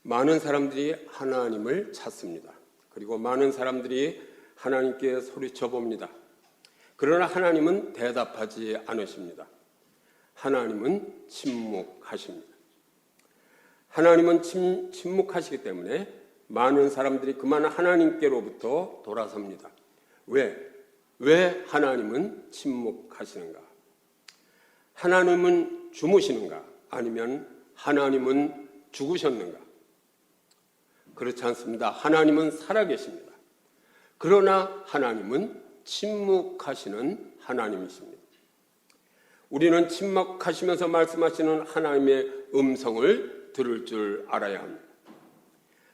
많은 사람들이 하나님을 찾습니다. 그리고 많은 사람들이 하나님께 소리쳐 봅니다. 그러나 하나님은 대답하지 않으십니다. 하나님은 침묵하십니다. 하나님은 침묵하시기 때문에 많은 사람들이 그만 하나님께로부터 돌아섭니다. 왜 하나님은 침묵하시는가? 하나님은 주무시는가? 아니면 하나님은 죽으셨는가? 그렇지 않습니다. 하나님은 살아계십니다. 그러나 하나님은 침묵하시는 하나님이십니다. 우리는 침묵하시면서 말씀하시는 하나님의 음성을 들을 줄 알아야 합니다.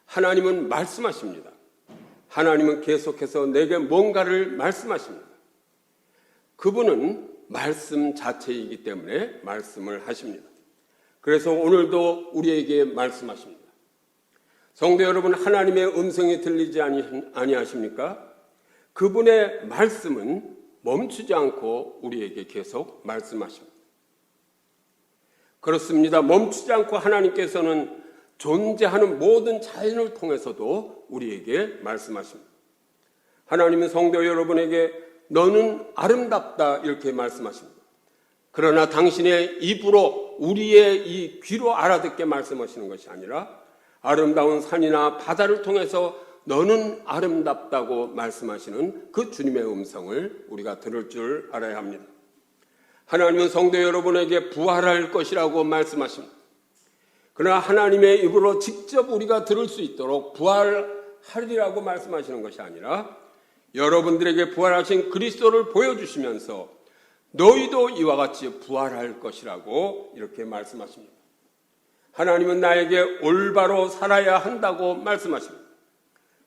하나님은 말씀하십니다. 하나님은 계속해서 내게 뭔가를 말씀하십니다. 그분은 말씀 자체이기 때문에 말씀을 하십니다. 그래서 오늘도 우리에게 말씀하십니다. 성도 여러분, 하나님의 음성이 들리지 아니하십니까? 그분의 말씀은 멈추지 않고 우리에게 계속 말씀하십니다. 그렇습니다. 멈추지 않고 하나님께서는 존재하는 모든 자연을 통해서도 우리에게 말씀하십니다. 하나님은 성도 여러분에게 너는 아름답다 이렇게 말씀하십니다. 그러나 당신의 입으로 우리의 이 귀로 알아듣게 말씀하시는 것이 아니라 아름다운 산이나 바다를 통해서 너는 아름답다고 말씀하시는 그 주님의 음성을 우리가 들을 줄 알아야 합니다. 하나님은 성도 여러분에게 부활할 것이라고 말씀하십니다. 그러나 하나님의 입으로 직접 우리가 들을 수 있도록 부활하리라고 말씀하시는 것이 아니라 여러분들에게 부활하신 그리스도를 보여주시면서 너희도 이와 같이 부활할 것이라고 이렇게 말씀하십니다. 하나님은 나에게 올바로 살아야 한다고 말씀하십니다.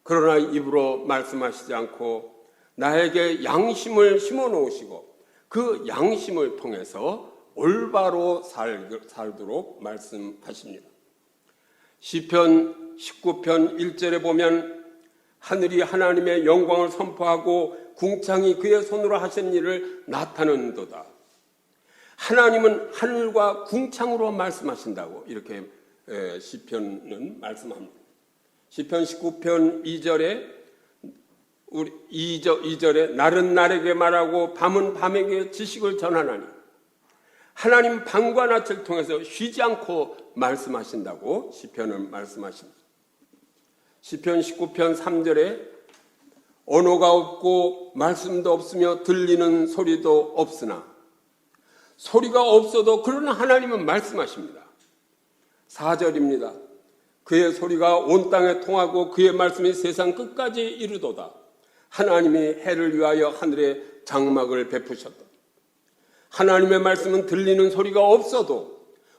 그러나 입으로 말씀하시지 않고 나에게 양심을 심어 놓으시고 그 양심을 통해서 올바로 살도록 말씀하십니다. 시편 19편 1절에 보면 하늘이 하나님의 영광을 선포하고 궁창이 그의 손으로 하신 일을 나타내는도다. 하나님은 하늘과 궁창으로 말씀하신다고 이렇게 시편은 말씀합니다. 시편 19편 2절에 날은 날에게 말하고 밤은 밤에게 지식을 전하나니 하나님 밤과 낮을 통해서 쉬지 않고 말씀하신다고 시편은 말씀하십니다. 시편 19편 3절에 언어가 없고 말씀도 없으며 들리는 소리도 없으나 소리가 없어도 그러나 하나님은 말씀하십니다. 4절입니다. 그의 소리가 온 땅에 통하고 그의 말씀이 세상 끝까지 이르도다. 하나님이 해를 위하여 하늘에 장막을 베푸셨다. 하나님의 말씀은 들리는 소리가 없어도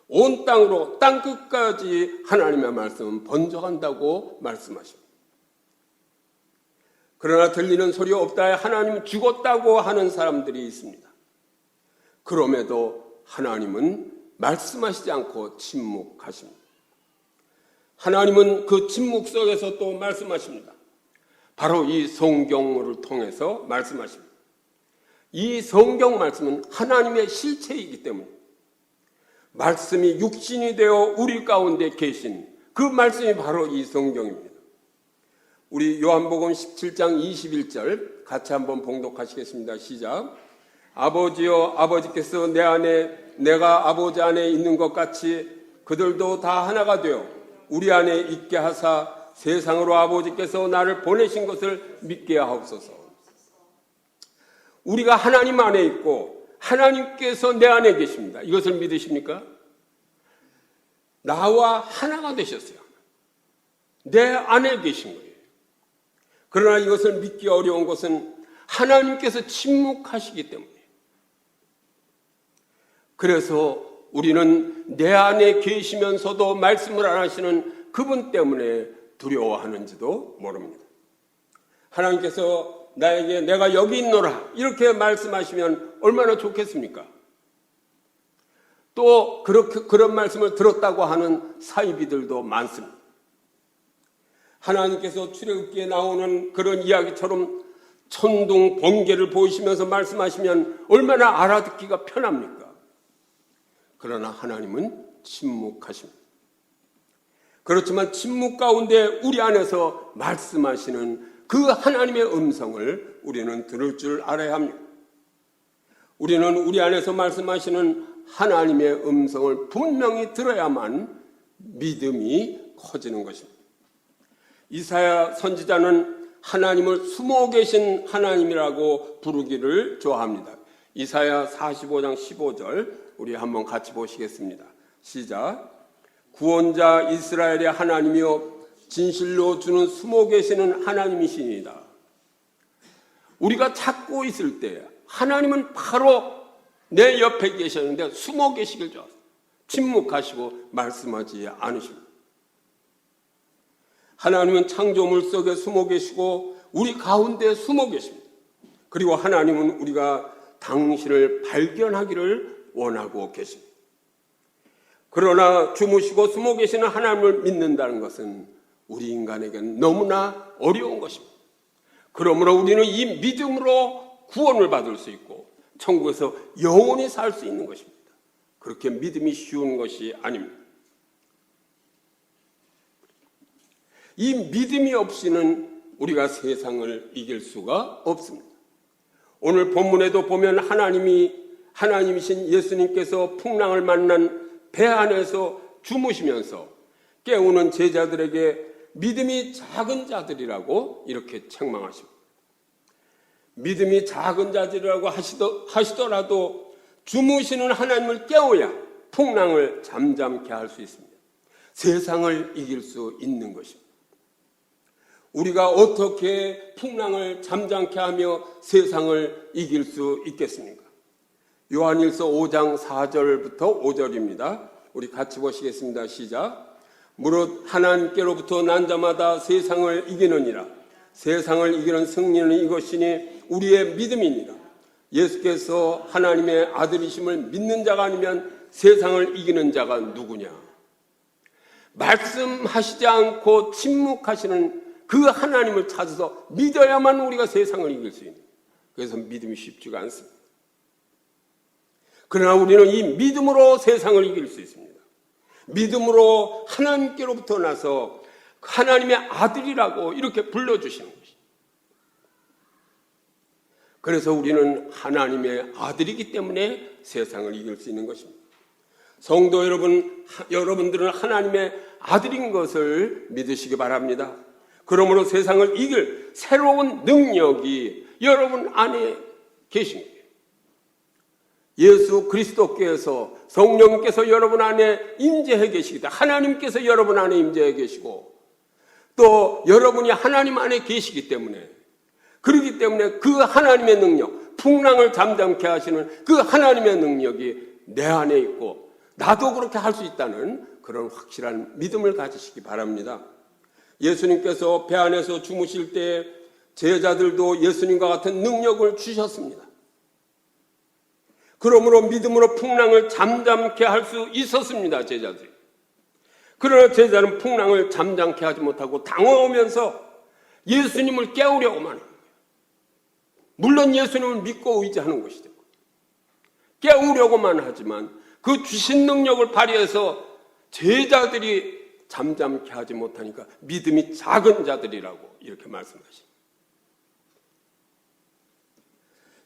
온 땅으로 땅 끝까지 하나님의 말씀은 번져간다고 말씀하십니다. 그러나 들리는 소리가 없다에 하나님은 죽었다고 하는 사람들이 있습니다. 그럼에도 하나님은 말씀하시지 않고 침묵하십니다. 하나님은 그 침묵 속에서 또 말씀하십니다. 바로 이 성경을 통해서 말씀하십니다. 이 성경 말씀은 하나님의 실체이기 때문에 말씀이 육신이 되어 우리 가운데 계신 그 말씀이 바로 이 성경입니다. 우리 요한복음 17장 21절 같이 한번 봉독하시겠습니다. 시작. 아버지여 아버지께서 내 안에 내가 아버지 안에 있는 것 같이 그들도 다 하나가 되어 우리 안에 있게 하사 세상으로 아버지께서 나를 보내신 것을 믿게 하옵소서. 우리가 하나님 안에 있고 하나님께서 내 안에 계십니다. 이것을 믿으십니까? 나와 하나가 되셨어요. 내 안에 계신 거예요. 그러나 이것을 믿기 어려운 것은 하나님께서 침묵하시기 때문에 그래서 우리는 내 안에 계시면서도 말씀을 안 하시는 그분 때문에 두려워하는지도 모릅니다. 하나님께서 나에게 내가 여기 있노라 이렇게 말씀하시면 얼마나 좋겠습니까? 또 그런 말씀을 들었다고 하는 사이비들도 많습니다. 하나님께서 출애굽기에 나오는 그런 이야기처럼 천둥 번개를 보이시면서 말씀하시면 얼마나 알아듣기가 편합니까? 그러나 하나님은 침묵하십니다. 그렇지만 침묵 가운데 우리 안에서 말씀하시는 그 하나님의 음성을 우리는 들을 줄 알아야 합니다. 우리는 우리 안에서 말씀하시는 하나님의 음성을 분명히 들어야만 믿음이 커지는 것입니다. 이사야 선지자는 하나님을 숨어 계신 하나님이라고 부르기를 좋아합니다. 이사야 45장 15절 우리 한번 같이 보시겠습니다. 시작. 구원자 이스라엘의 하나님이여 진실로 주는 숨어 계시는 하나님이시니이다. 우리가 찾고 있을 때 하나님은 바로 내 옆에 계셨는데 숨어 계시길 좋아하세요. 침묵하시고 말씀하지 않으십니다. 하나님은 창조물 속에 숨어 계시고 우리 가운데 숨어 계십니다. 그리고 하나님은 우리가 당신을 발견하기를 원하고 계십니다. 그러나 주무시고 숨어 계시는 하나님을 믿는다는 것은 우리 인간에게는 너무나 어려운 것입니다. 그러므로 우리는 이 믿음으로 구원을 받을 수 있고 천국에서 영원히 살 수 있는 것입니다. 그렇게 믿음이 쉬운 것이 아닙니다. 이 믿음이 없이는 우리가 세상을 이길 수가 없습니다. 오늘 본문에도 보면 하나님이신 예수님께서 풍랑을 만난 배 안에서 주무시면서 깨우는 제자들에게 믿음이 작은 자들이라고 이렇게 책망하십니다. 믿음이 작은 자들이라고 하시더라도 주무시는 하나님을 깨워야 풍랑을 잠잠케 할 수 있습니다. 세상을 이길 수 있는 것입니다. 우리가 어떻게 풍랑을 잠잠케 하며 세상을 이길 수 있겠습니까? 요한일서 5장 4절부터 5절입니다. 우리 같이 보시겠습니다. 시작. 무릇 하나님께로부터 난 자마다 세상을 이기느니라. 세상을 이기는 승리는 이것이니 우리의 믿음이니라. 예수께서 하나님의 아들이심을 믿는 자가 아니면 세상을 이기는 자가 누구냐? 말씀하시지 않고 침묵하시는 그 하나님을 찾아서 믿어야만 우리가 세상을 이길 수 있는, 그래서 믿음이 쉽지가 않습니다. 그러나 우리는 이 믿음으로 세상을 이길 수 있습니다. 믿음으로 하나님께로부터 나서 하나님의 아들이라고 이렇게 불러주시는 것입니다. 그래서 우리는 하나님의 아들이기 때문에 세상을 이길 수 있는 것입니다. 성도 여러분들은 하나님의 아들인 것을 믿으시기 바랍니다. 그러므로 세상을 이길 새로운 능력이 여러분 안에 계십니다. 예수 그리스도께서 성령께서 여러분 안에 임재해 계시기다. 하나님께서 여러분 안에 임재해 계시고 또 여러분이 하나님 안에 계시기 때문에, 그렇기 때문에 그 하나님의 능력, 풍랑을 잠잠케 하시는 그 하나님의 능력이 내 안에 있고 나도 그렇게 할 수 있다는 그런 확실한 믿음을 가지시기 바랍니다. 예수님께서 배 안에서 주무실 때 제자들도 예수님과 같은 능력을 주셨습니다. 그러므로 믿음으로 풍랑을 잠잠케 할 수 있었습니다. 제자들이. 그러나 제자는 풍랑을 잠잠케 하지 못하고 당황하면서 예수님을 깨우려고만 합니다. 물론 예수님을 믿고 의지하는 것이죠. 깨우려고만 하지만 그 주신 능력을 발휘해서 제자들이 잠잠케 하지 못하니까 믿음이 작은 자들이라고 이렇게 말씀하십니다.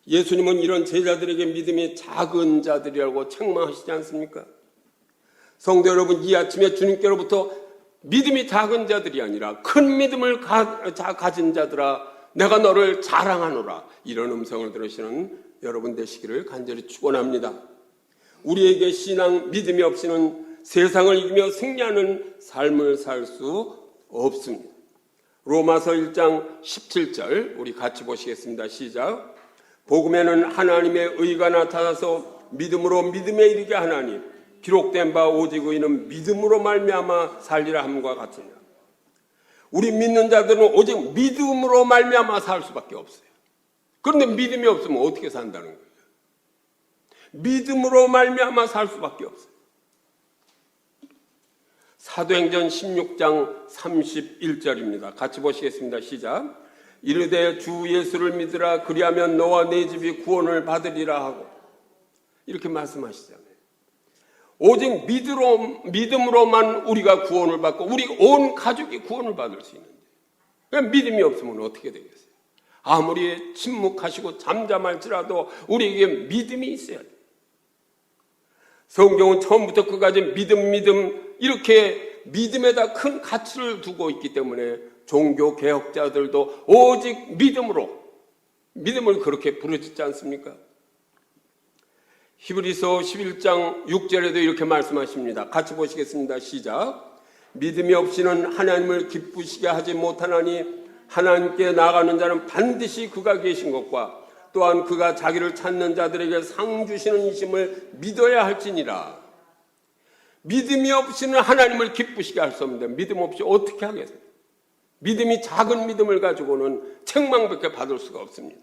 예수님은 이런 제자들에게 믿음이 작은 자들이라고 책망하시지 않습니까? 성도 여러분, 이 아침에 주님께로부터 믿음이 작은 자들이 아니라 큰 믿음을 가진 자들아 내가 너를 자랑하노라, 이런 음성을 들으시는 여러분 되시기를 간절히 축원합니다. 우리에게 신앙, 믿음이 없이는 세상을 이기며 승리하는 삶을 살 수 없습니다. 로마서 1장 17절 우리 같이 보시겠습니다. 시작. 복음에는 하나님의 의가 나타나서 믿음으로 믿음에 이르게 하나니 기록된 바 오직 의인은 믿음으로 말미암아 살리라 함과 같으니라. 우리 믿는 자들은 오직 믿음으로 말미암아 살 수밖에 없어요. 그런데 믿음이 없으면 어떻게 산다는 거예요? 믿음으로 말미암아 살 수밖에 없어요. 사도행전 16장 31절입니다. 같이 보시겠습니다. 시작. 이르되 주 예수를 믿으라 그리하면 너와 내 집이 구원을 받으리라 하고 이렇게 말씀하시잖아요. 오직 믿음으로만 우리가 구원을 받고 우리 온 가족이 구원을 받을 수 있는데, 그러니까 믿음이 없으면 어떻게 되겠어요? 아무리 침묵하시고 잠잠할지라도 우리에게 믿음이 있어야 돼요. 성경은 처음부터 끝까지 믿음 이렇게 믿음에다 큰 가치를 두고 있기 때문에 종교 개혁자들도 오직 믿음을 그렇게 부르짖지 않습니까? 히브리서 11장 6절에도 이렇게 말씀하십니다. 같이 보시겠습니다. 시작. 믿음이 없이는 하나님을 기쁘시게 하지 못하나니 하나님께 나아가는 자는 반드시 그가 계신 것과 또한 그가 자기를 찾는 자들에게 상 주시는 이심을 믿어야 할지니라. 믿음이 없이는 하나님을 기쁘시게 할 수 없는데 믿음 없이 어떻게 하겠어요? 믿음이 작은 믿음을 가지고는 책망밖에 받을 수가 없습니다.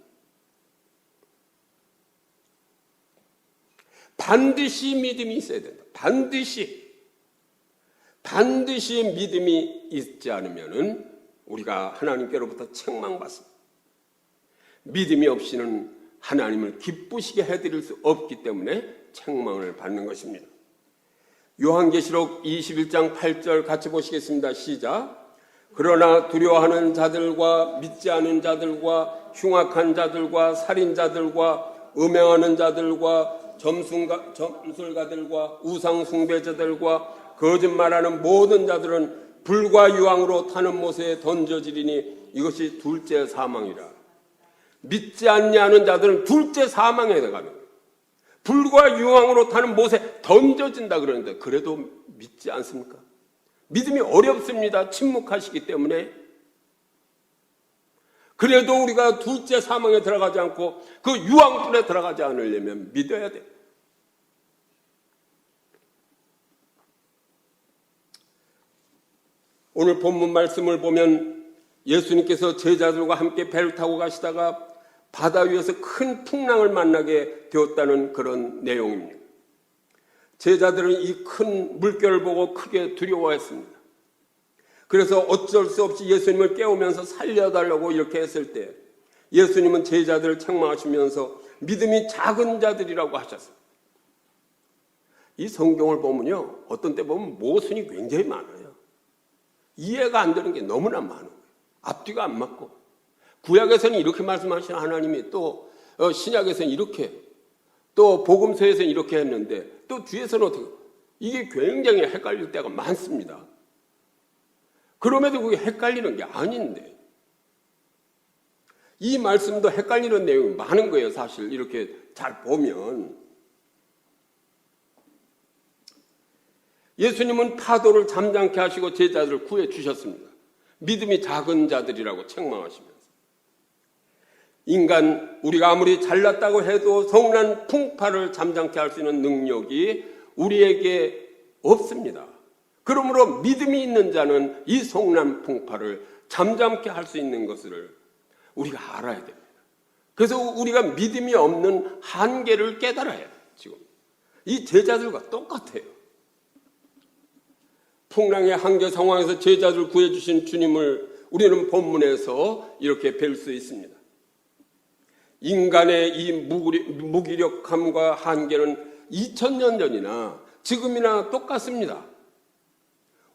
반드시 믿음이 있어야 된다. 반드시 믿음이 있지 않으면은 우리가 하나님께로부터 책망받습니다. 믿음이 없이는 하나님을 기쁘시게 해드릴 수 없기 때문에 책망을 받는 것입니다. 요한계시록 21장 8절 같이 보시겠습니다. 시작. 그러나 두려워하는 자들과 믿지 않은 자들과 흉악한 자들과 살인자들과 음행하는 자들과 점술가들과 우상숭배자들과 거짓말하는 모든 자들은 불과 유황으로 타는 못에 던져지리니 이것이 둘째 사망이라. 믿지 않냐는 자들은 둘째 사망에 들어가는 거예요. 불과 유황으로 타는 못에 던져진다 그러는데 그래도 믿지 않습니까? 믿음이 어렵습니다. 침묵하시기 때문에. 그래도 우리가 둘째 사망에 들어가지 않고 그 유황불에 들어가지 않으려면 믿어야 돼요. 오늘 본문 말씀을 보면 예수님께서 제자들과 함께 배를 타고 가시다가 바다 위에서 큰 풍랑을 만나게 되었다는 그런 내용입니다. 제자들은 이 큰 물결을 보고 크게 두려워했습니다. 그래서 어쩔 수 없이 예수님을 깨우면서 살려달라고 이렇게 했을 때 예수님은 제자들을 책망하시면서 믿음이 작은 자들이라고 하셨어요. 이 성경을 보면요, 어떤 때 보면 모순이 굉장히 많아요. 이해가 안 되는 게 너무나 많아요. 앞뒤가 안 맞고. 구약에서는 이렇게 말씀하시는 하나님이 또 신약에서는 이렇게, 또 복음서에서는 이렇게 했는데 또 뒤에서는 어떻게, 이게 굉장히 헷갈릴 때가 많습니다. 그럼에도 그게 헷갈리는 게 아닌데 이 말씀도 헷갈리는 내용이 많은 거예요. 사실 이렇게 잘 보면 예수님은 파도를 잠잠케 하시고 제자들을 구해 주셨습니다. 믿음이 작은 자들이라고 책망하시면서 인간, 우리가 아무리 잘났다고 해도 성난 풍파를 잠잠케 할 수 있는 능력이 우리에게 없습니다. 그러므로 믿음이 있는 자는 이 성난 풍파를 잠잠케 할 수 있는 것을 우리가 알아야 됩니다. 그래서 우리가 믿음이 없는 한계를 깨달아야 돼요. 지금 이 제자들과 똑같아요. 풍랑의 한계 상황에서 제자들을 구해주신 주님을 우리는 본문에서 이렇게 뵐 수 있습니다. 인간의 이 무기력함과 한계는 2000년 전이나 지금이나 똑같습니다.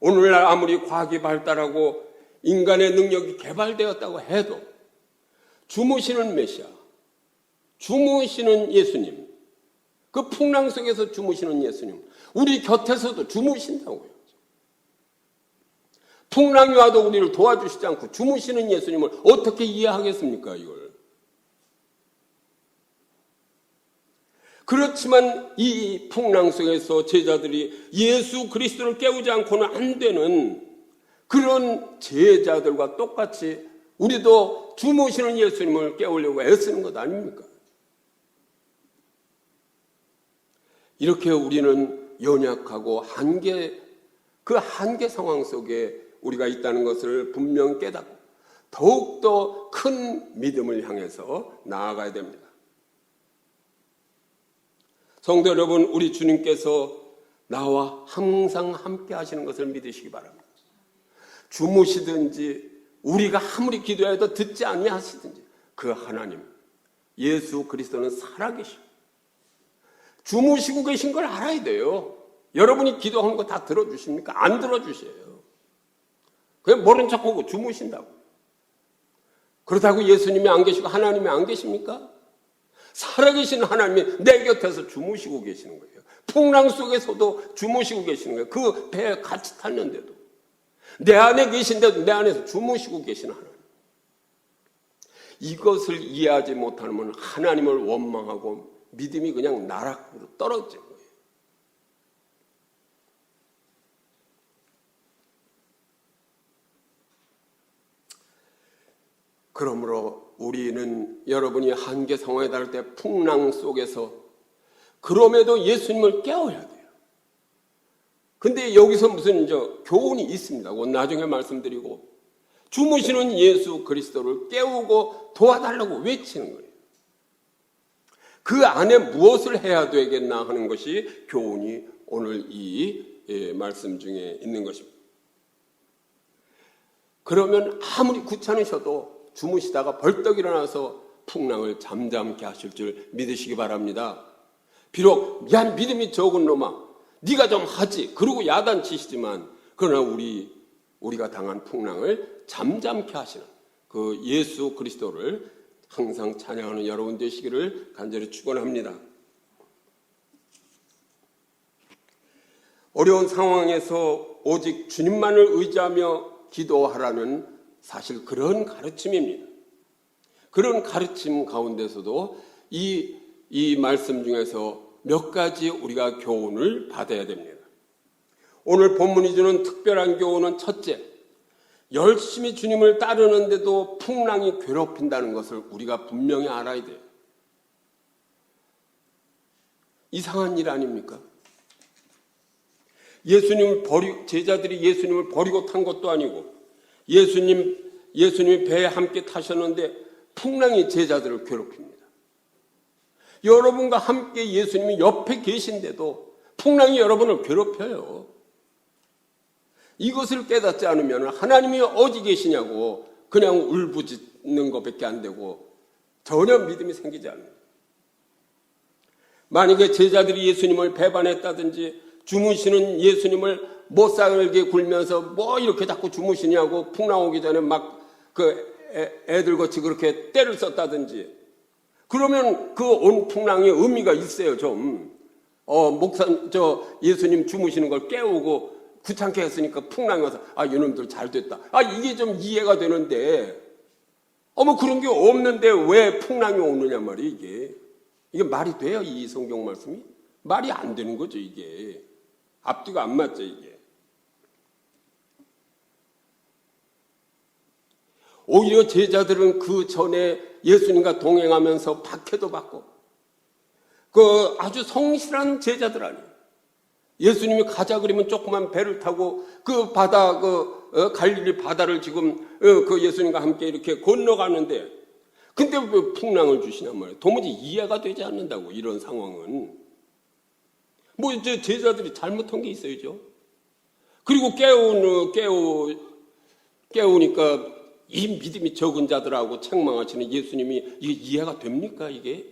오늘날 아무리 과학이 발달하고 인간의 능력이 개발되었다고 해도 주무시는 메시아, 주무시는 예수님, 그 풍랑 속에서 주무시는 예수님, 우리 곁에서도 주무신다고요. 풍랑이 와도 우리를 도와주시지 않고 주무시는 예수님을 어떻게 이해하겠습니까, 이걸? 그렇지만 이 풍랑 속에서 제자들이 예수 그리스도를 깨우지 않고는 안 되는 그런 제자들과 똑같이 우리도 주무시는 예수님을 깨우려고 애쓰는 것 아닙니까? 이렇게 우리는 연약하고 그 한계 상황 속에 우리가 있다는 것을 분명 깨닫고 더욱더 큰 믿음을 향해서 나아가야 됩니다. 성도 여러분, 우리 주님께서 나와 항상 함께 하시는 것을 믿으시기 바랍니다. 주무시든지 우리가 아무리 기도해도 듣지 아니하시든지 그 하나님, 예수 그리스도는 살아계시고 주무시고 계신 걸 알아야 돼요. 여러분이 기도하는 거 다 들어주십니까? 안 들어주셔요. 그냥 모른 척하고 주무신다고. 그렇다고 예수님이 안 계시고 하나님이 안 계십니까? 살아계신 하나님이 내 곁에서 주무시고 계시는 거예요. 풍랑 속에서도 주무시고 계시는 거예요. 그 배에 같이 탔는데도. 내 안에 계신데도 내 안에서 주무시고 계시는 하나님. 이것을 이해하지 못하면 하나님을 원망하고 믿음이 그냥 나락으로 떨어진 거예요. 그러므로 우리는 여러분이 한계 상황에 닿을 때 풍랑 속에서 그럼에도 예수님을 깨워야 돼요. 근데 여기서 무슨 교훈이 있습니다. 나중에 말씀드리고 주무시는 예수 그리스도를 깨우고 도와달라고 외치는 거예요. 그 안에 무엇을 해야 되겠나 하는 것이 교훈이 오늘 이 말씀 중에 있는 것입니다. 그러면 아무리 귀찮으셔도 주무시다가 벌떡 일어나서 풍랑을 잠잠케 하실 줄 믿으시기 바랍니다. 비록 야 믿음이 적은 놈아 네가 좀 하지 그러고 야단치시지만 그러나 우리가 당한 풍랑을 잠잠케 하시는 그 예수 그리스도를 항상 찬양하는 여러분 되시기를 간절히 축원합니다. 어려운 상황에서 오직 주님만을 의지하며 기도하라는 사실 그런 가르침입니다. 그런 가르침 가운데서도 이 말씀 중에서 몇 가지 우리가 교훈을 받아야 됩니다. 오늘 본문이 주는 특별한 교훈은 첫째, 열심히 주님을 따르는데도 풍랑이 괴롭힌다는 것을 우리가 분명히 알아야 돼요. 이상한 일 아닙니까? 제자들이 예수님을 버리고 탄 것도 아니고 예수님이 배에 함께 타셨는데 풍랑이 제자들을 괴롭힙니다. 여러분과 함께 예수님이 옆에 계신데도 풍랑이 여러분을 괴롭혀요. 이것을 깨닫지 않으면 하나님이 어디 계시냐고 그냥 울부짖는 것밖에 안 되고 전혀 믿음이 생기지 않습니다. 만약에 제자들이 예수님을 배반했다든지 주무시는 예수님을 못 살게 굴면서 뭐 이렇게 자꾸 주무시냐고 풍랑 오기 전에 막 애들같이 그렇게 때를 썼다든지 그러면 그 온 풍랑의 의미가 있어요. 좀 예수님 주무시는 걸 깨우고 귀찮게 했으니까 풍랑이 와서 이놈들 잘 됐다. 이게 좀 이해가 되는데 그런 게 없는데 왜 풍랑이 오느냐 말이에요. 이게 말이 돼요? 이 성경 말씀이? 말이 안 되는 거죠. 이게 앞뒤가 안 맞죠. 이게 오히려 제자들은 그 전에 예수님과 동행하면서 박해도 받고 그 아주 성실한 제자들 아니에요. 예수님이 가자 그러면 조그만 배를 타고 그 바다 갈릴리 바다를 지금 그 예수님과 함께 이렇게 건너가는데 근데 왜 풍랑을 주시냔 말이에요. 도무지 이해가 되지 않는다고. 이런 상황은 이제 제자들이 잘못한 게 있어야죠. 그리고 깨우니까 이 믿음이 적은 자들하고 책망하시는 예수님이 이게 이해가 됩니까? 이게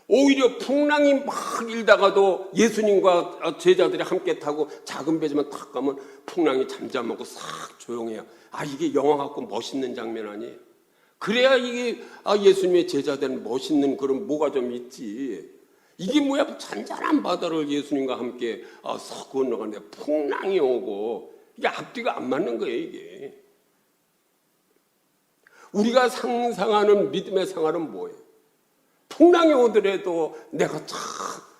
오히려 풍랑이 막 일다가도 예수님과 제자들이 함께 타고 작은 배지만 탁 가면 풍랑이 잠잠하고 싹 조용해요. 이게 영화 같고 멋있는 장면 아니에요? 그래야 이게 예수님의 제자들은 멋있는 그런 뭐가 좀 있지. 이게 뭐야? 잔잔한 바다를 예수님과 함께 싹 건너가는데 풍랑이 오고 이게 앞뒤가 안 맞는 거예요. 이게 우리가 상상하는 믿음의 생활은 뭐예요? 풍랑이 오더라도 내가 참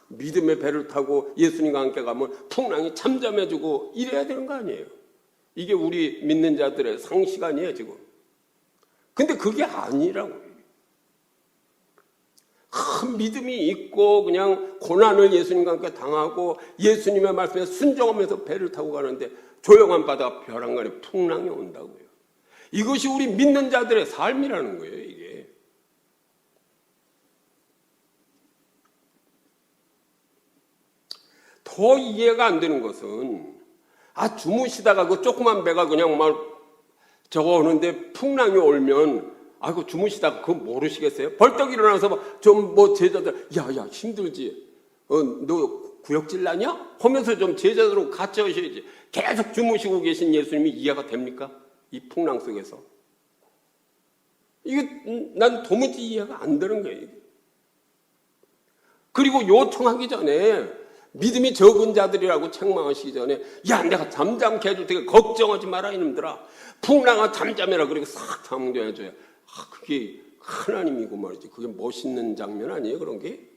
믿음의 배를 타고 예수님과 함께 가면 풍랑이 잠잠해지고 이래야 되는 거 아니에요? 이게 우리 믿는 자들의 상식 아니에요 지금. 근데 그게 아니라고요. 큰 믿음이 있고 그냥 고난을 예수님과 함께 당하고 예수님의 말씀에 순종하면서 배를 타고 가는데 조용한 바다 벼랑간에 풍랑이 온다고요. 이것이 우리 믿는 자들의 삶이라는 거예요. 이게 더 이해가 안 되는 것은 주무시다가 그 조그만 배가 그냥 막 저거 오는데 풍랑이 오면 아이고 주무시다가 그거 모르시겠어요? 벌떡 일어나서 좀 뭐 제자들 야야 힘들지? 너 구역질 나냐? 하면서 좀 제자들로 같이 하셔야지. 계속 주무시고 계신 예수님이 이해가 됩니까? 이 풍랑 속에서. 이게 난 도무지 이해가 안 되는 거예요. 그리고 요청하기 전에 믿음이 적은 자들이라고 책망하시기 전에 야 내가 잠잠케 해줄 테니까 걱정하지 마라 이놈들아. 풍랑아 잠잠해라. 그리고 싹 잠잠해줘야. 그게 하나님이고 말이지. 그게 멋있는 장면 아니에요 그런 게?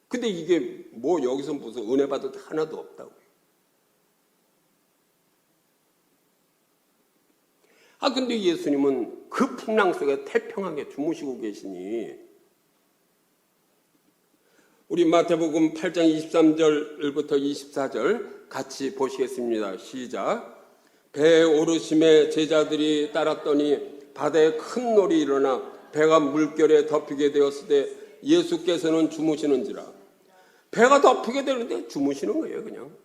근데 이게 뭐 여기서 무슨 은혜 받을 게 하나도 없다고요. 근데 예수님은 그 풍랑 속에 태평하게 주무시고 계시니 우리 마태복음 8장 23절부터 24절 같이 보시겠습니다. 시작. 배에 오르심에 제자들이 따랐더니 바다에 큰 놀이 일어나 배가 물결에 덮이게 되었을 때 예수께서는 주무시는지라. 배가 덮이게 되는데 주무시는 거예요 그냥.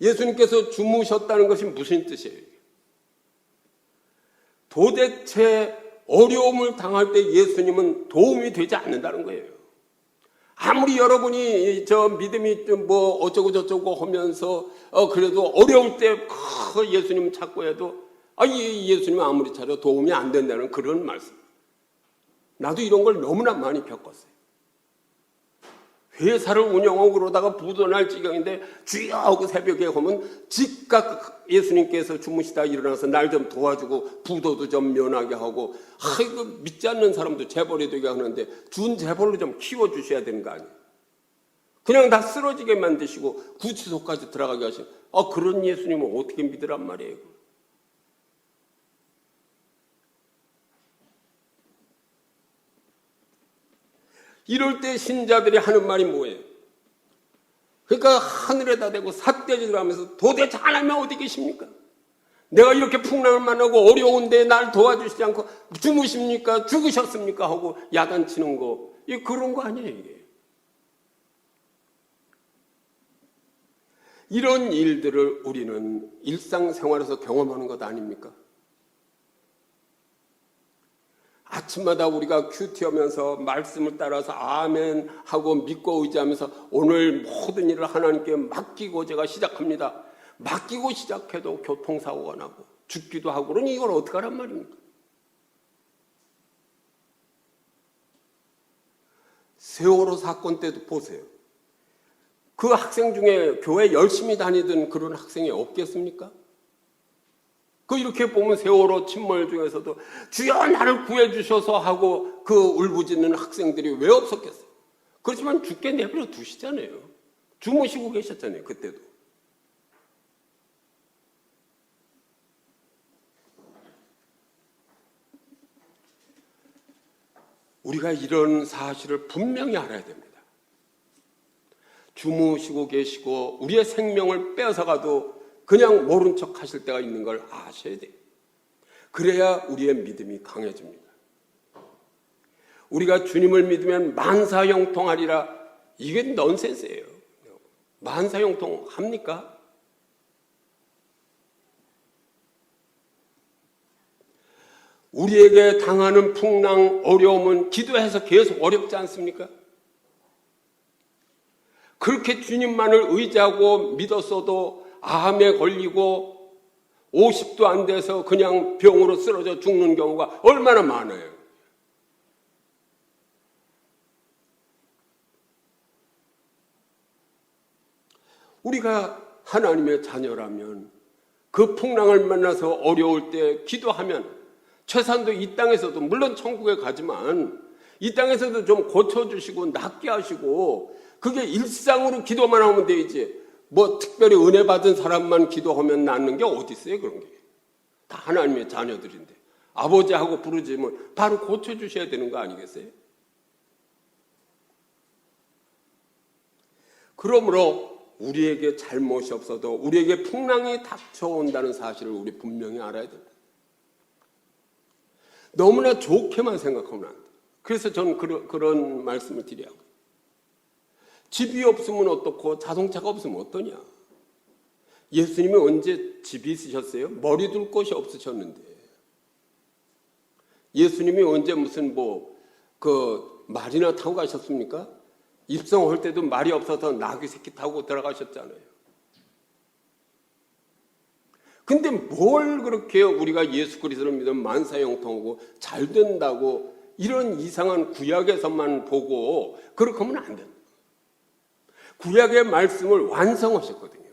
예수님께서 주무셨다는 것이 무슨 뜻이에요? 도대체 어려움을 당할 때 예수님은 도움이 되지 않는다는 거예요. 아무리 여러분이 저 믿음이 좀 뭐 어쩌고 저쩌고 하면서 그래도 어려울 때 예수님 찾고 해도 예수님 아무리 찾아도 도움이 안 된다는 그런 말씀. 나도 이런 걸 너무나 많이 겪었어요. 회사를 운영하고 그러다가 부도 날 지경인데 주여 하고 새벽에 오면 즉각 예수님께서 주무시다 일어나서 날 좀 도와주고 부도도 좀 면하게 하고 이거 믿지 않는 사람도 재벌이 되게 하는데 준 재벌로 좀 키워주셔야 되는 거 아니에요. 그냥 다 쓰러지게 만드시고 구치소까지 들어가게 하시고 그런 예수님을 어떻게 믿으란 말이에요. 이럴 때 신자들이 하는 말이 뭐예요? 그러니까 하늘에다 대고 삿대질을 하면서 도대체 하나님은 어디 계십니까? 내가 이렇게 풍랑을 만나고 어려운데 날 도와주시지 않고 주무십니까? 죽으셨습니까? 하고 야단치는 거. 이게 그런 거 아니에요 이게. 이런 일들을 우리는 일상생활에서 경험하는 것 아닙니까? 아침마다 우리가 큐티하면서 말씀을 따라서 아멘 하고 믿고 의지하면서 오늘 모든 일을 하나님께 맡기고 제가 시작합니다. 맡기고 시작해도 교통사고가 나고 죽기도 하고 그러니 이걸 어떻게 하란 말입니까? 세월호 사건 때도 보세요. 그 학생 중에 교회 열심히 다니던 그런 학생이 없겠습니까? 이렇게 보면 세월호 침몰 중에서도 주여 나를 구해주셔서 하고 그 울부짖는 학생들이 왜 없었겠어요? 그렇지만 죽게 내버려 두시잖아요. 주무시고 계셨잖아요. 그때도. 우리가 이런 사실을 분명히 알아야 됩니다. 주무시고 계시고 우리의 생명을 빼앗아가도 그냥 모른 척 하실 때가 있는 걸 아셔야 돼요. 그래야 우리의 믿음이 강해집니다. 우리가 주님을 믿으면 만사형통하리라. 이게 넌센스예요. 만사형통합니까? 우리에게 당하는 풍랑, 어려움은 기도해서 계속 어렵지 않습니까? 그렇게 주님만을 의지하고 믿었어도 암에 걸리고 50도 안 돼서 그냥 병으로 쓰러져 죽는 경우가 얼마나 많아요. 우리가 하나님의 자녀라면 그 풍랑을 만나서 어려울 때 기도하면 최소한도 이 땅에서도 물론 천국에 가지만 이 땅에서도 좀 고쳐주시고 낫게 하시고 그게 일상으로 기도만 하면 되지 뭐 특별히 은혜 받은 사람만 기도하면 낫는 게 어디 있어요? 그런 게 다 하나님의 자녀들인데 아버지하고 부르지면 바로 고쳐주셔야 되는 거 아니겠어요? 그러므로 우리에게 잘못이 없어도 우리에게 풍랑이 닥쳐온다는 사실을 우리 분명히 알아야 됩니다. 너무나 좋게만 생각하면 안 돼요. 그래서 저는 그런 말씀을 드려요. 집이 없으면 어떻고 자동차가 없으면 어떠냐. 예수님이 언제 집이 있으셨어요? 머리 둘 곳이 없으셨는데 예수님이 언제 무슨 말이나 타고 가셨습니까? 입성할 때도 말이 없어서 나귀 새끼 타고 들어가셨잖아요. 근데 뭘 그렇게 우리가 예수 그리스도를 믿으면 만사형통하고 잘 된다고 이런 이상한 구약에서만 보고 그렇게 하면 안 됩니다. 구약의 말씀을 완성하셨거든요.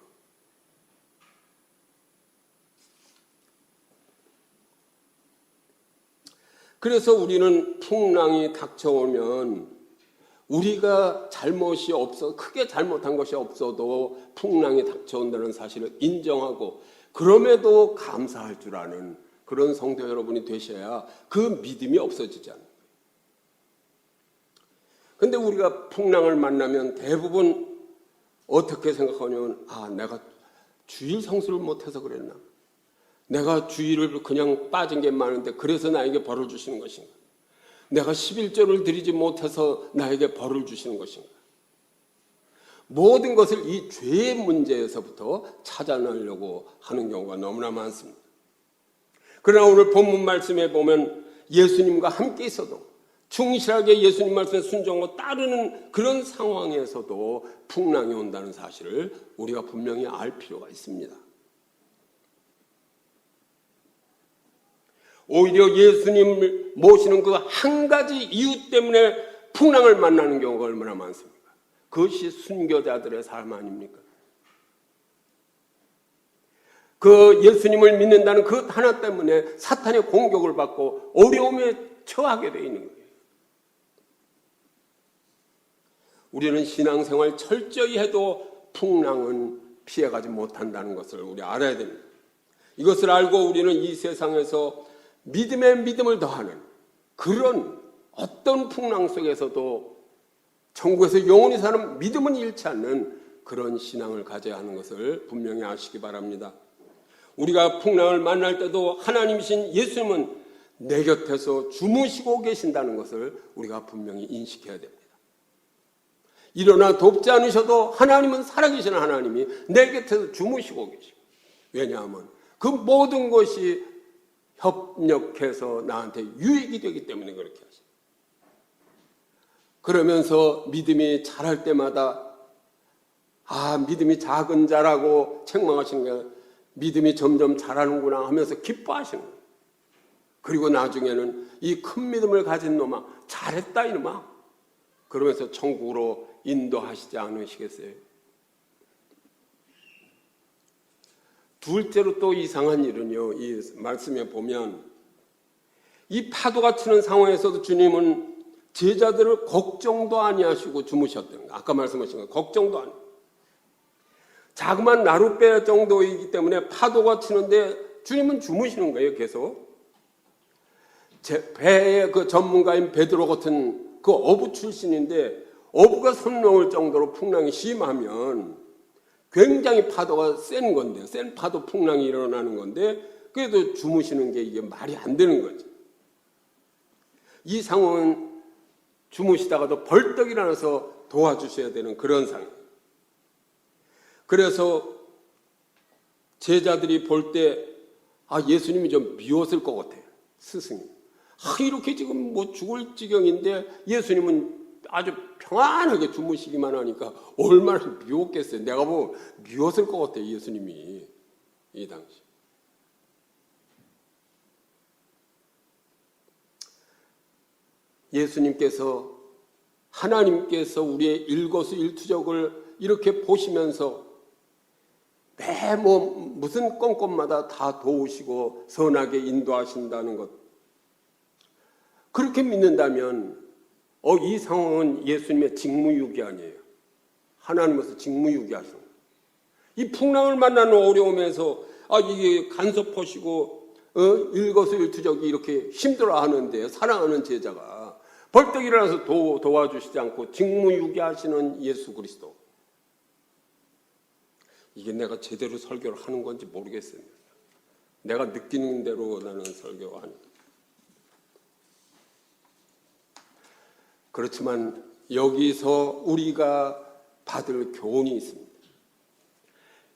그래서 우리는 풍랑이 닥쳐오면 우리가 잘못이 없어 크게 잘못한 것이 없어도 풍랑이 닥쳐온다는 사실을 인정하고 그럼에도 감사할 줄 아는 그런 성도 여러분이 되셔야 그 믿음이 없어지지 않는 거예요. 그런데 우리가 풍랑을 만나면 대부분 어떻게 생각하냐면 내가 주일 성수를 못해서 그랬나? 내가 주일을 그냥 빠진 게 많은데 그래서 나에게 벌을 주시는 것인가? 내가 11조를 드리지 못해서 나에게 벌을 주시는 것인가? 모든 것을 이 죄의 문제에서부터 찾아내려고 하는 경우가 너무나 많습니다. 그러나 오늘 본문 말씀에 보면 예수님과 함께 있어도 충실하게 예수님 말씀에 순종하고 따르는 그런 상황에서도 풍랑이 온다는 사실을 우리가 분명히 알 필요가 있습니다. 오히려 예수님을 모시는 그 한 가지 이유 때문에 풍랑을 만나는 경우가 얼마나 많습니까? 그것이 순교자들의 삶 아닙니까? 그 예수님을 믿는다는 그 하나 때문에 사탄의 공격을 받고 어려움에 처하게 되어 있는 거예요. 우리는 신앙생활 철저히 해도 풍랑은 피해가지 못한다는 것을 우리 알아야 됩니다. 이것을 알고 우리는 이 세상에서 믿음에 믿음을 더하는 그런 어떤 풍랑 속에서도 천국에서 영원히 사는 믿음은 잃지 않는 그런 신앙을 가져야 하는 것을 분명히 아시기 바랍니다. 우리가 풍랑을 만날 때도 하나님이신 예수님은 내 곁에서 주무시고 계신다는 것을 우리가 분명히 인식해야 됩니다. 일어나 돕지 않으셔도 하나님은 살아계신 하나님이 내 곁에서 주무시고 계시고, 왜냐하면 그 모든 것이 협력해서 나한테 유익이 되기 때문에 그렇게 하십니다. 그러면서 믿음이 자랄 때마다 믿음이 작은 자라고 책망하시는 게 믿음이 점점 자라는구나 하면서 기뻐하시는 거예요. 그리고 나중에는 이 큰 믿음을 가진 놈아 잘했다 이놈아 그러면서 천국으로 인도하시지 않으시겠어요? 둘째로 또 이상한 일은요, 이 말씀에 보면 이 파도가 치는 상황에서도 주님은 제자들을 걱정도 아니하시고 주무셨다는 거예요. 아까 말씀하신 거 걱정도 아니에요. 자그만 나룻배 정도이기 때문에 파도가 치는데 주님은 주무시는 거예요, 계속. 배의 그 전문가인 베드로 같은 그 어부 출신인데 어부가 손 놓을 정도로 풍랑이 심하면 굉장히 파도가 센 건데, 센 파도 풍랑이 일어나는 건데 그래도 주무시는 게 이게 말이 안 되는 거죠. 이 상황은 주무시다가도 벌떡 일어나서 도와주셔야 되는 그런 상황. 그래서 제자들이 볼 때 예수님이 좀 미웠을 것 같아요. 스승이. 이렇게 지금 죽을 지경인데 예수님은 아주 평안하게 주무시기만 하니까 얼마나 미웠겠어요. 내가 보면 미웠을 것 같아요. 예수님이 이 당시. 예수님께서 하나님께서 우리의 일거수일투족을 이렇게 보시면서 매 무슨 건건마다 다 도우시고 선하게 인도하신다는 것. 그렇게 믿는다면 이 상황은 예수님의 직무유기 아니에요. 하나님께서 직무유기 하시는 거예요. 이 풍랑을 만나는 어려움에서 이게 간섭하시고 일거수일투족이 이렇게 힘들어하는데 사랑하는 제자가 벌떡 일어나서 도와주시지 않고 직무유기 하시는 예수 그리스도. 이게 내가 제대로 설교를 하는 건지 모르겠어요. 내가 느끼는 대로 나는 설교하는. 그렇지만 여기서 우리가 받을 교훈이 있습니다.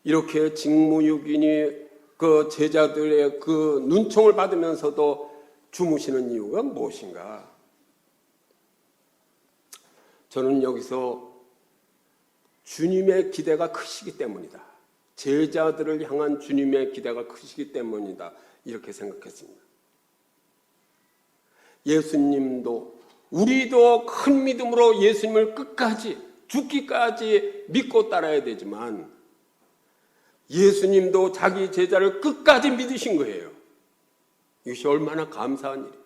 이렇게 직무유기니 그 제자들의 그 눈총을 받으면서도 주무시는 이유가 무엇인가? 저는 여기서 주님의 기대가 크시기 때문이다. 제자들을 향한 주님의 기대가 크시기 때문이다. 이렇게 생각했습니다. 예수님도 우리도 큰 믿음으로 예수님을 끝까지 죽기까지 믿고 따라야 되지만 예수님도 자기 제자를 끝까지 믿으신 거예요. 이것이 얼마나 감사한 일이에요.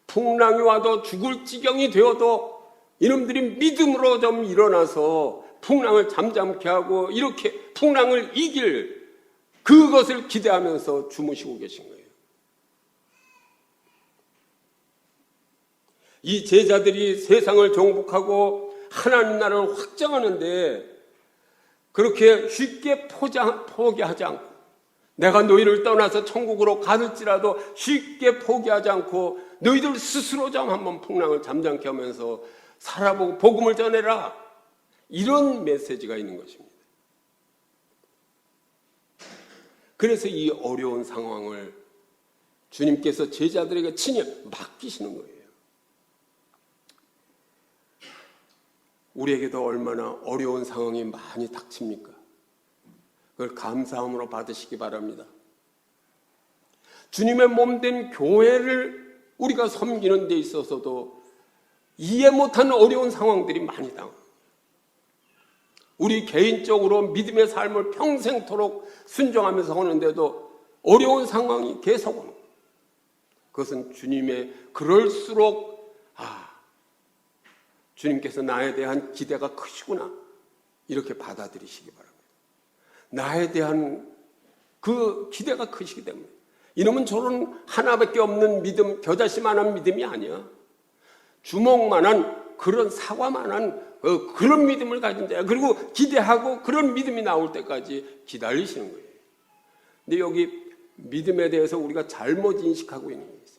풍랑이 와도 죽을 지경이 되어도 이놈들이 믿음으로 좀 일어나서 풍랑을 잠잠케 하고 이렇게 풍랑을 이길 그것을 기대하면서 주무시고 계신 거예요. 이 제자들이 세상을 정복하고 하나님 나라를 확장하는데 그렇게 쉽게 포기하지 않고 내가 너희를 떠나서 천국으로 가을지라도 쉽게 포기하지 않고 너희들 스스로 좀 한번 풍랑을 잠잠케 하면서 살아보고 복음을 전해라. 이런 메시지가 있는 것입니다. 그래서 이 어려운 상황을 주님께서 제자들에게 친히 맡기시는 거예요. 우리에게도 얼마나 어려운 상황이 많이 닥칩니까? 그걸 감사함으로 받으시기 바랍니다. 주님의 몸된 교회를 우리가 섬기는 데 있어서도 이해 못하는 어려운 상황들이 많이 당합니다. 우리 개인적으로 믿음의 삶을 평생토록 순종하면서 하는데도 어려운 상황이 계속 오는 거예요. 그것은 주님의 그럴수록 주님께서 나에 대한 기대가 크시구나 이렇게 받아들이시기 바랍니다. 나에 대한 그 기대가 크시기 때문에 이놈은 저런 하나밖에 없는 믿음, 겨자씨만한 믿음이 아니야. 주먹만한 그런 사과만한 그런 믿음을 가진 자야. 그리고 기대하고 그런 믿음이 나올 때까지 기다리시는 거예요. 근데 여기 믿음에 대해서 우리가 잘못 인식하고 있는 게 있어요.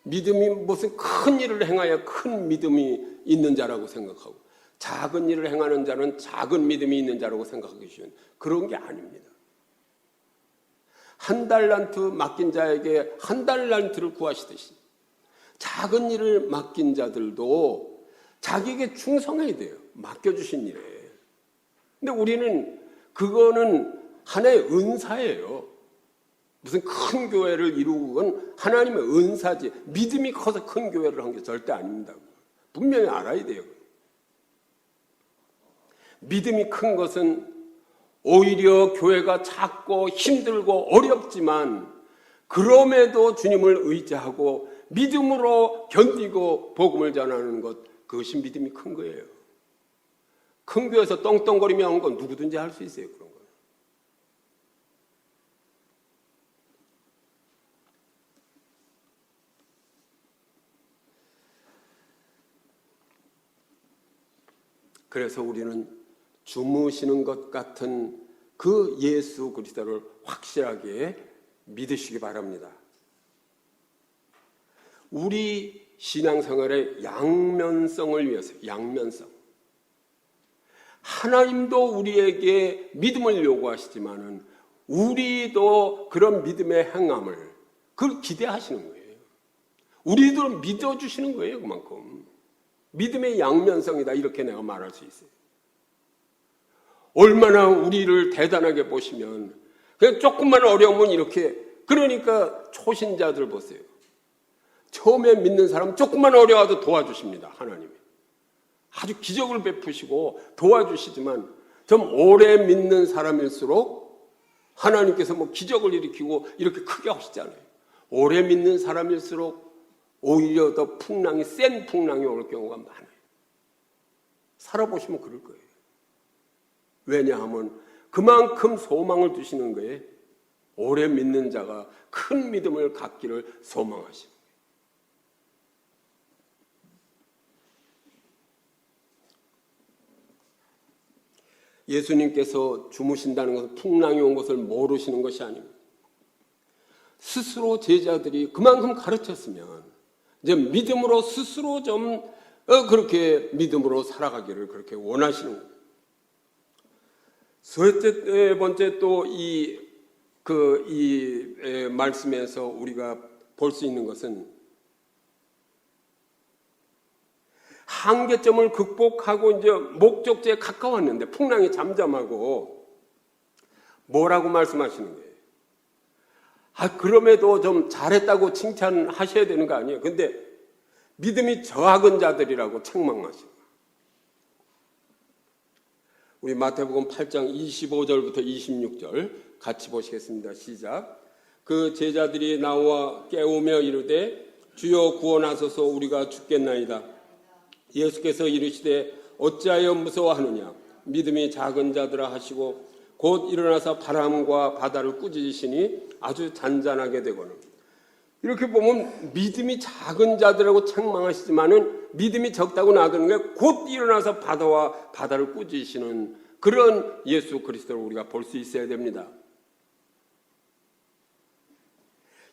믿음이 무슨 큰 일을 행하여 큰 믿음이 있는 자라고 생각하고 작은 일을 행하는 자는 작은 믿음이 있는 자라고 생각하기 쉬운 그런 게 아닙니다. 한 달란트 맡긴 자에게 한 달란트를 구하시듯이 작은 일을 맡긴 자들도 자기에게 충성해야 돼요. 맡겨주신 일에. 근데 우리는 그거는 하나의 은사예요. 무슨 큰 교회를 이루고 그건 하나님의 은사지 믿음이 커서 큰 교회를 한 게 절대 아닙니다. 분명히 알아야 돼요. 믿음이 큰 것은 오히려 교회가 작고 힘들고 어렵지만 그럼에도 주님을 의지하고 믿음으로 견디고 복음을 전하는 것 그것이 믿음이 큰 거예요. 큰 교회에서 떵떵거리며 하는 건 누구든지 할 수 있어요. 그런 거. 그래서 우리는 주무시는 것 같은 그 예수 그리스도를 확실하게 믿으시기 바랍니다. 우리 신앙생활의 양면성을 위해서 양면성. 하나님도 우리에게 믿음을 요구하시지만은 우리도 그런 믿음의 행함을 그걸 기대하시는 거예요. 우리도 믿어주시는 거예요. 그만큼. 믿음의 양면성이다 이렇게 내가 말할 수 있어요. 얼마나 우리를 대단하게 보시면 그냥 조금만 어려우면 이렇게 그러니까 초신자들 보세요. 처음에 믿는 사람 조금만 어려워도 도와주십니다. 하나님이. 아주 기적을 베푸시고 도와주시지만 좀 오래 믿는 사람일수록 하나님께서 뭐 기적을 일으키고 이렇게 크게 하시잖아요. 오래 믿는 사람일수록 오히려 더 풍랑이 센 풍랑이 올 경우가 많아요. 살아보시면 그럴 거예요. 왜냐하면 그만큼 소망을 두시는 거예요. 오래 믿는 자가 큰 믿음을 갖기를 소망하시는 거예요. 예수님께서 주무신다는 것은 풍랑이 온 것을 모르시는 것이 아닙니다. 스스로 제자들이 그만큼 가르쳤으면 이제 믿음으로 스스로 좀 그렇게 믿음으로 살아가기를 그렇게 원하시는 거예요. 세 번째 또 이 이 말씀에서 우리가 볼 수 있는 것은 한계점을 극복하고 이제 목적지에 가까웠는데 풍랑이 잠잠하고 뭐라고 말씀하시는 거예요? 그럼에도 좀 잘했다고 칭찬하셔야 되는 거 아니에요? 근데 믿음이 저하건 자들이라고 책망하시는 거예요. 우리 마태복음 8장 25절부터 26절 같이 보시겠습니다. 시작. 그 제자들이 나와 깨우며 이르되 주여 구원하소서 우리가 죽겠나이다. 예수께서 이르시되 어찌하여 무서워하느냐 믿음이 작은 자들아 하시고 곧 일어나서 바람과 바다를 꾸짖으시니 아주 잔잔하게 되거늘. 이렇게 보면 믿음이 작은 자들하고 책망하시지만은 믿음이 적다고 나가는 게 곧 일어나서 바다와 바다를 꾸짖으시는 그런 예수 그리스도를 우리가 볼 수 있어야 됩니다.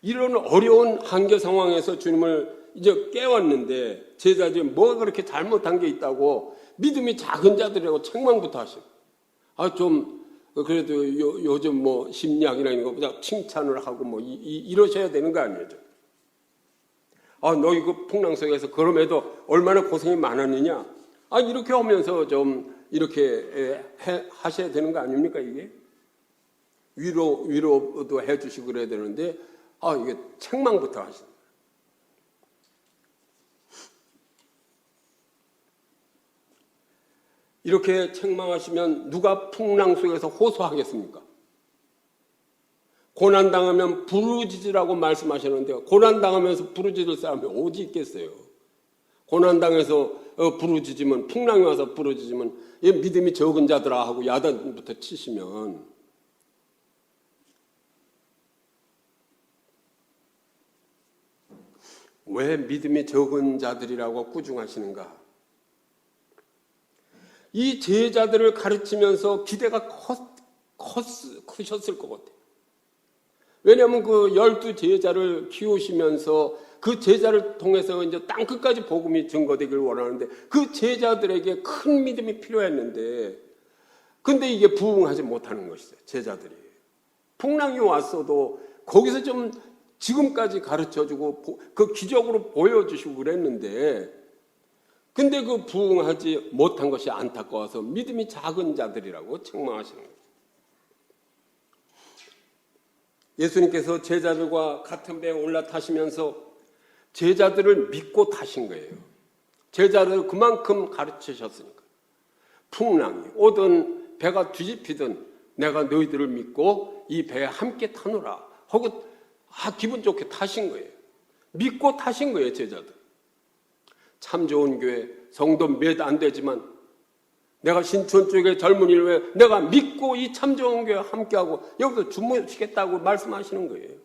이런 어려운 한계 상황에서 주님을 이제 깨웠는데 제자들이 뭐가 그렇게 잘못한 게 있다고 믿음이 작은 자들이라고 책망부터 하시고 좀 그래도 요즘 뭐 심리학이나 이런 것보다 칭찬을 하고 뭐 이러셔야 되는 거 아니에요? 너 이거 풍랑 속에서 그럼에도 얼마나 고생이 많았느냐? 이렇게 하면서 좀 이렇게 하셔야 되는 거 아닙니까 이게? 위로도 해주시고 그래야 되는데 이게 책망부터 하시는. 이렇게 책망하시면 누가 풍랑 속에서 호소하겠습니까? 고난당하면 부르짖으라고 말씀하셨는데 고난당하면서 부르짖을 사람이 어디 있겠어요? 고난당해서 부르짖으면 풍랑이 와서 부르짖으면 믿음이 적은 자들아 하고 야단부터 치시면 왜 믿음이 적은 자들이라고 꾸중하시는가? 이 제자들을 가르치면서 기대가 크셨을 것 같아요. 왜냐하면 그 12 제자를 키우시면서 그 제자를 통해서 이제 땅끝까지 복음이 증거되기를 원하는데 그 제자들에게 큰 믿음이 필요했는데 근데 이게 부응하지 못하는 것이죠. 제자들이. 풍랑이 왔어도 거기서 좀 지금까지 가르쳐주고 그 기적으로 보여주시고 그랬는데 근데 그 부응하지 못한 것이 안타까워서 믿음이 작은 자들이라고 책망하시는 거예요. 예수님께서 제자들과 같은 배에 올라타시면서 제자들을 믿고 타신 거예요. 제자들을 그만큼 가르치셨으니까. 풍랑이 오든 배가 뒤집히든 내가 너희들을 믿고 이 배에 함께 타노라 하고 기분 좋게 타신 거예요. 믿고 타신 거예요, 제자들. 참 좋은 교회, 성도 몇 안 되지만 내가 신촌 쪽의 젊은이를 왜 내가 믿고 이 참 좋은 교회 함께하고 여기서 주무시겠다고 말씀하시는 거예요.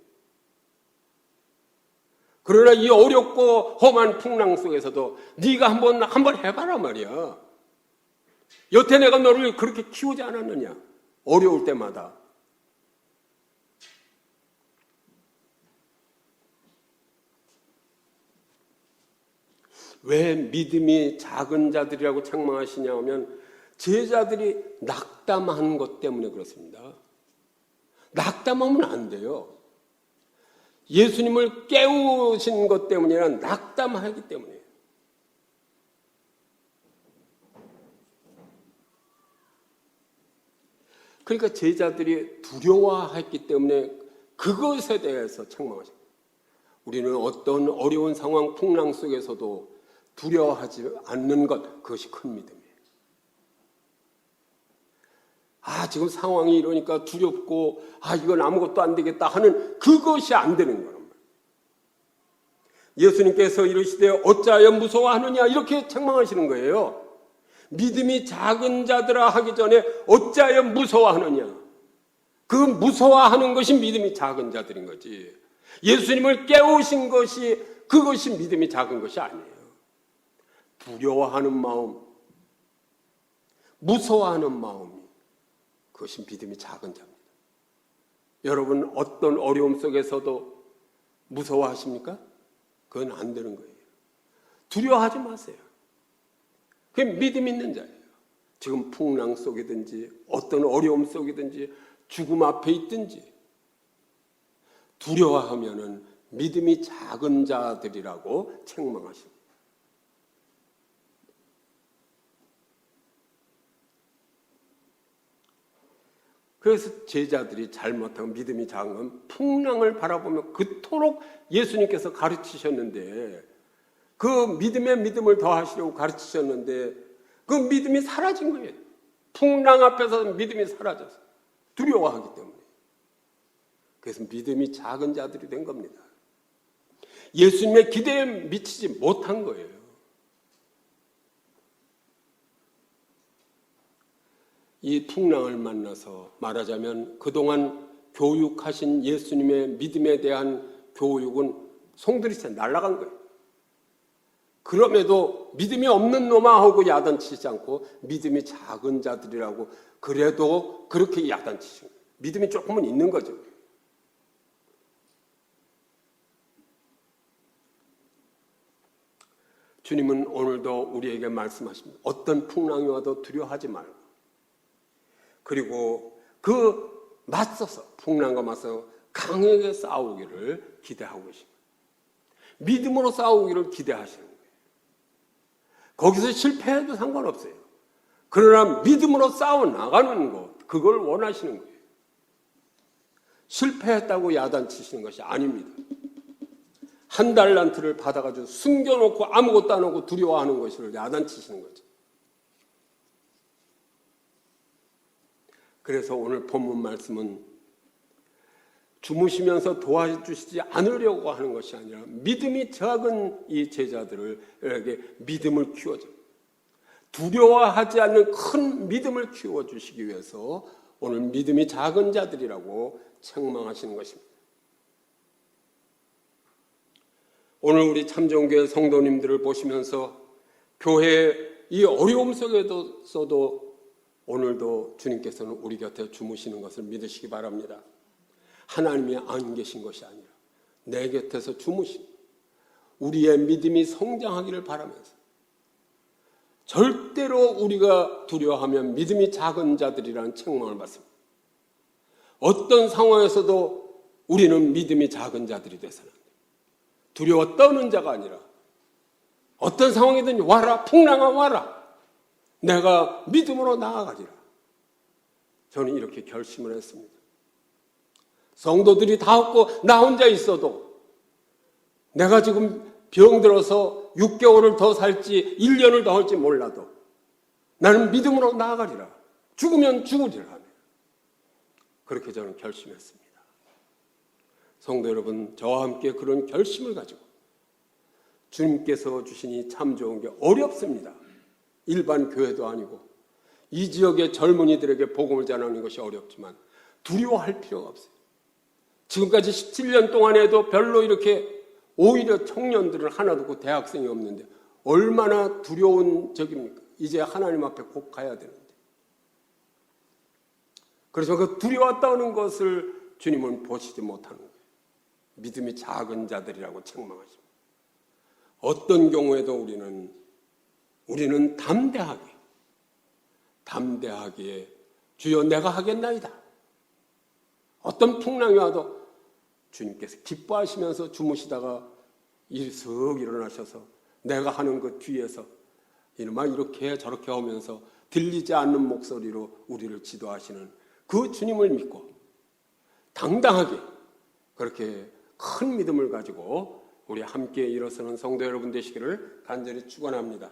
그러나 이 어렵고 험한 풍랑 속에서도 네가 한번 해봐라 말이야. 여태 내가 너를 그렇게 키우지 않았느냐? 어려울 때마다. 왜 믿음이 작은 자들이라고 책망하시냐 하면 제자들이 낙담한 것 때문에 그렇습니다. 낙담하면 안 돼요. 예수님을 깨우신 것 때문이 아니라 낙담하기 때문이에요. 그러니까 제자들이 두려워했기 때문에 그것에 대해서 책망하십니다. 우리는 어떤 어려운 상황, 풍랑 속에서도 두려워하지 않는 것, 그것이 큰 믿음이에요. 지금 상황이 이러니까 두렵고, 이건 아무것도 안 되겠다 하는 그것이 안 되는 거란 말이에요. 예수님께서 이르시되 어찌하여 무서워하느냐 이렇게 책망하시는 거예요. 믿음이 작은 자들아 하기 전에 어찌하여 무서워하느냐. 그 무서워하는 것이 믿음이 작은 자들인 거지. 예수님을 깨우신 것이 그것이 믿음이 작은 것이 아니에요. 두려워하는 마음, 무서워하는 마음이 그것이 믿음이 작은 자입니다. 여러분 어떤 어려움 속에서도 무서워하십니까? 그건 안 되는 거예요. 두려워하지 마세요. 그게 믿음 있는 자예요. 지금 풍랑 속이든지 어떤 어려움 속이든지 죽음 앞에 있든지 두려워하면은 믿음이 작은 자들이라고 책망하십니다. 그래서 제자들이 잘못하고 믿음이 작은 건 풍랑을 바라보며 그토록 예수님께서 가르치셨는데, 그 믿음에 믿음을 더하시려고 가르치셨는데 그 믿음이 사라진 거예요. 풍랑 앞에서 믿음이 사라져서 두려워하기 때문에. 그래서 믿음이 작은 자들이 된 겁니다. 예수님의 기대에 미치지 못한 거예요. 이 풍랑을 만나서 말하자면 그동안 교육하신 예수님의 믿음에 대한 교육은 송두리째 날아간 거예요. 그럼에도 믿음이 없는 놈아 하고 야단치지 않고 믿음이 작은 자들이라고 그래도 그렇게 야단치신 거예요. 믿음이 조금은 있는 거죠. 주님은 오늘도 우리에게 말씀하십니다. 어떤 풍랑이 와도 두려워하지 말고, 그리고 그 맞서서 풍랑과 맞서 강하게 싸우기를 기대하고 계십니다. 믿음으로 싸우기를 기대하시는 거예요. 거기서 실패해도 상관없어요. 그러나 믿음으로 싸워 나가는 것, 그걸 원하시는 거예요. 실패했다고 야단치시는 것이 아닙니다. 한 달란트를 받아가지고 숨겨놓고 아무것도 안 하고 두려워하는 것을 야단치시는 거죠. 그래서 오늘 본문 말씀은 주무시면서 도와주시지 않으려고 하는 것이 아니라 믿음이 작은 이 제자들에게 믿음을 키워줘, 두려워하지 않는 큰 믿음을 키워주시기 위해서 오늘 믿음이 작은 자들이라고 책망하시는 것입니다. 오늘 우리 참정교회 성도님들을 보시면서 교회의 이 어려움 속에서도 오늘도 주님께서는 우리 곁에 주무시는 것을 믿으시기 바랍니다. 하나님이 안 계신 것이 아니라 내 곁에서 주무신, 우리의 믿음이 성장하기를 바라면서, 절대로 우리가 두려워하면 믿음이 작은 자들이라는 책망을 받습니다. 어떤 상황에서도 우리는 믿음이 작은 자들이 되서는 안 돼요. 두려워 떠는 자가 아니라 어떤 상황이든지 와라, 풍랑아 와라, 내가 믿음으로 나아가리라. 저는 이렇게 결심을 했습니다. 성도들이 다 없고 나 혼자 있어도, 내가 지금 병들어서 6개월을 더 살지 1년을 더 할지 몰라도 나는 믿음으로 나아가리라. 죽으면 죽으리라. 그렇게 저는 결심했습니다. 성도 여러분, 저와 함께 그런 결심을 가지고 주님께서 주시니 참 좋은 게 어렵습니다. 일반 교회도 아니고 이 지역의 젊은이들에게 복음을 전하는 것이 어렵지만 두려워할 필요가 없어요. 지금까지 17년 동안에도 별로 이렇게 오히려 청년들은 하나도 없고 대학생이 없는데 얼마나 두려운 적입니까? 이제 하나님 앞에 곧 가야 되는데. 그래서 그 두려웠다는 것을 주님은 보시지 못하는 거예요. 믿음이 작은 자들이라고 책망하십니다. 어떤 경우에도 우리는 담대하게 주여 내가 하겠나이다. 어떤 풍랑이 와도 주님께서 기뻐하시면서 주무시다가 슥 일어나셔서 내가 하는 그 뒤에서 막 이렇게 저렇게 하면서 들리지 않는 목소리로 우리를 지도하시는 그 주님을 믿고 당당하게 그렇게 큰 믿음을 가지고 우리 함께 일어서는 성도 여러분 되시기를 간절히 축원합니다.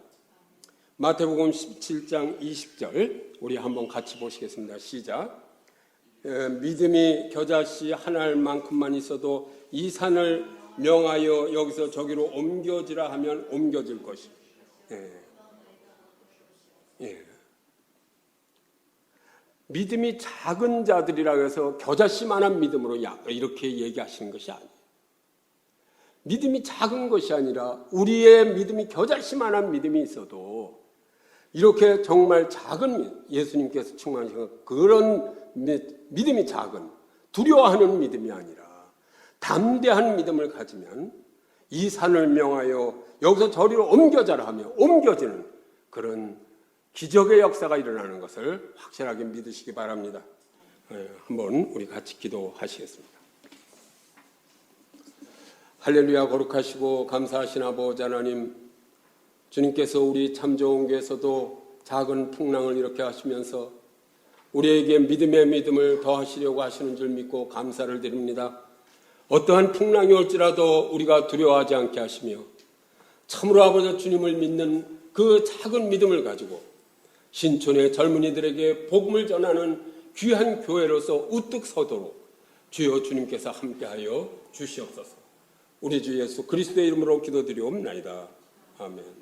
마태복음 17장 20절 우리 한번 같이 보시겠습니다. 시작. 믿음이 겨자씨 하나만큼만 있어도 이 산을 명하여 여기서 저기로 옮겨지라 하면 옮겨질 것이. 믿음이 작은 자들이라고 해서 겨자씨만한 믿음으로 이렇게 얘기하시는 것이 아니에요. 믿음이 작은 것이 아니라 우리의 믿음이 겨자씨만한 믿음이 있어도 이렇게 정말 작은 예수님께서 충만하신 그런 믿음이 작은, 두려워하는 믿음이 아니라 담대한 믿음을 가지면 이 산을 명하여 여기서 저리로 옮겨져라 하며 옮겨지는 그런 기적의 역사가 일어나는 것을 확실하게 믿으시기 바랍니다. 한번 우리 같이 기도하시겠습니다. 할렐루야, 거룩하시고 감사하신 아버지 하나님, 주님께서 우리 참 좋은 교회에서도 작은 풍랑을 일으켜 하시면서 우리에게 믿음의 믿음을 더하시려고 하시는 줄 믿고 감사를 드립니다. 어떠한 풍랑이 올지라도 우리가 두려워하지 않게 하시며 참으로 아버지 주님을 믿는 그 작은 믿음을 가지고 신촌의 젊은이들에게 복음을 전하는 귀한 교회로서 우뚝 서도록 주여 주님께서 함께하여 주시옵소서. 우리 주 예수 그리스도의 이름으로 기도드리옵나이다. 아멘.